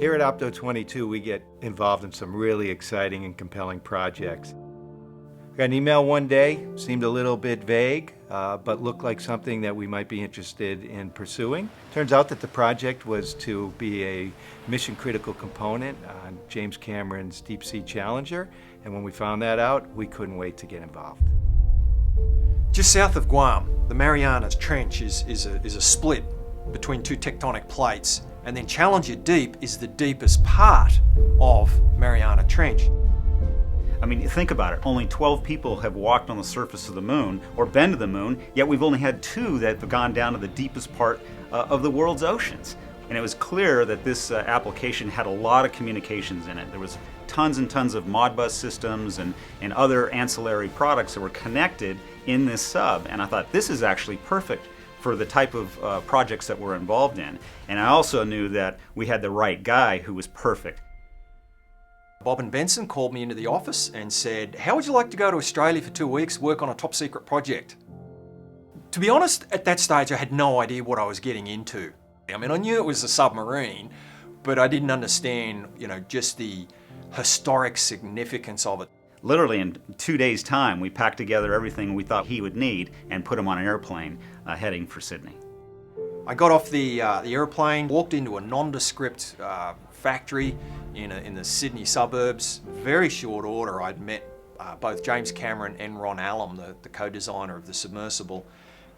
Here at Opto 22, we get involved in some really exciting and compelling projects. I got an email one day, seemed a little bit vague, but looked like something that we might be interested in pursuing. Turns out that the project was to be a mission-critical component on James Cameron's Deepsea Challenger, and when we found that out, we couldn't wait to get involved. Just south of Guam, the Marianas Trench is a split between two tectonic plates, and then Challenger Deep is the deepest part of Mariana Trench. I mean, think about it. Only 12 people have walked on the surface of the moon or been to the moon, yet we've only had 2 that have gone down to the deepest part of the world's oceans. And it was clear that this application had a lot of communications in it. There was tons and tons of Modbus systems and other ancillary products that were connected in this sub. And I thought, this is actually perfect for the type of projects that we're involved in. And I also knew that we had the right guy who was perfect. Bob and Benson called me into the office and said, how would you like to go to Australia for 2 weeks, work on a top secret project? To be honest, at that stage I had no idea what I was getting into. I mean, I knew it was a submarine, but I didn't understand, just the historic significance of it. Literally in 2 days' time, we packed together everything we thought he would need and put him on an airplane heading for Sydney. I got off the airplane, walked into a nondescript factory in the Sydney suburbs. Very short order, I'd met both James Cameron and Ron Allum, the co-designer of the submersible.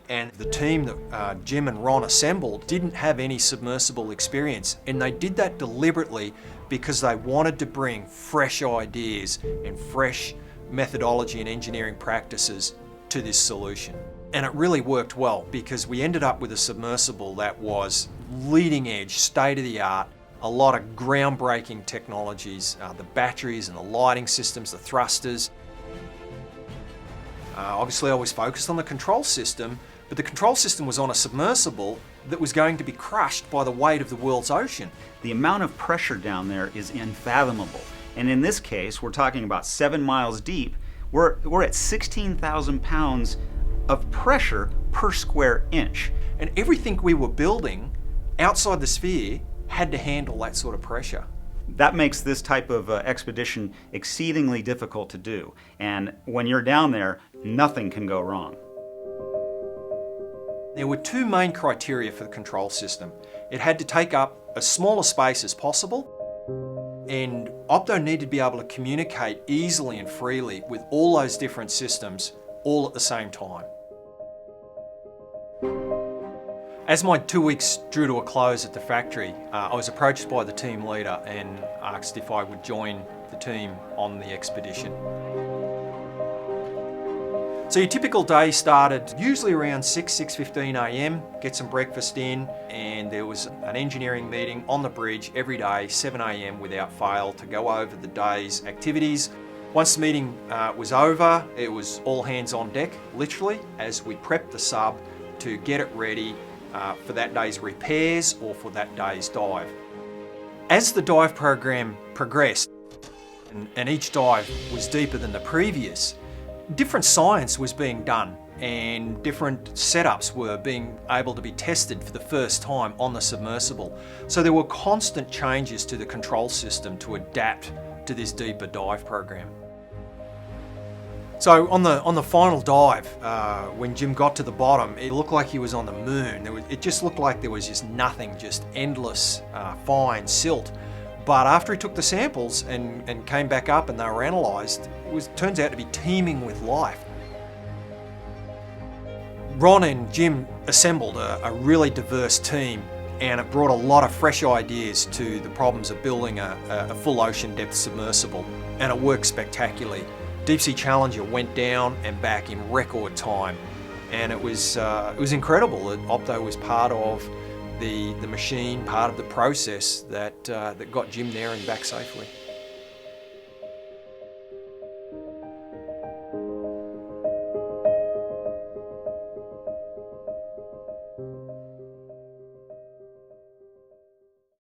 And the team that Jim and Ron assembled didn't have any submersible experience, and they did that deliberately because they wanted to bring fresh ideas and fresh methodology and engineering practices to this solution. And it really worked well because we ended up with a submersible that was leading edge, state of the art, a lot of groundbreaking technologies, the batteries and the lighting systems, the thrusters. Obviously I was focused on the control system, but the control system was on a submersible that was going to be crushed by the weight of the world's ocean. The amount of pressure down there is unfathomable. And in this case, we're talking about 7 miles deep. We're at 16,000 pounds of pressure per square inch. And everything we were building outside the sphere had to handle that sort of pressure. That makes this type of expedition exceedingly difficult to do. And when you're down there, nothing can go wrong. There were 2 main criteria for the control system. It had to take up as small a space as possible, and Opto needed to be able to communicate easily and freely with all those different systems all at the same time. As my 2 weeks drew to a close at the factory, I was approached by the team leader and asked if I would join the team on the expedition. So your typical day started usually around 6:15 a.m, get some breakfast in, and there was an engineering meeting on the bridge every day, 7 a.m. without fail, to go over the day's activities. Once the meeting was over, it was all hands on deck, literally, as we prepped the sub to get it ready for that day's repairs or for that day's dive. As the dive program progressed, and each dive was deeper than the previous, different science was being done and different setups were being able to be tested for the first time on the submersible. So there were constant changes to the control system to adapt to this deeper dive program. So on the final dive, when Jim got to the bottom, it looked like he was on the moon. It just looked like there was just nothing, just endless fine silt. But after he took the samples and came back up and they were analysed, it turns out to be teeming with life. Ron and Jim assembled a really diverse team, and it brought a lot of fresh ideas to the problems of building a full ocean depth submersible, and it worked spectacularly. Deepsea Challenger went down and back in record time, and it was incredible that Opto was part of the machine, part of the process that got Jim there and back safely.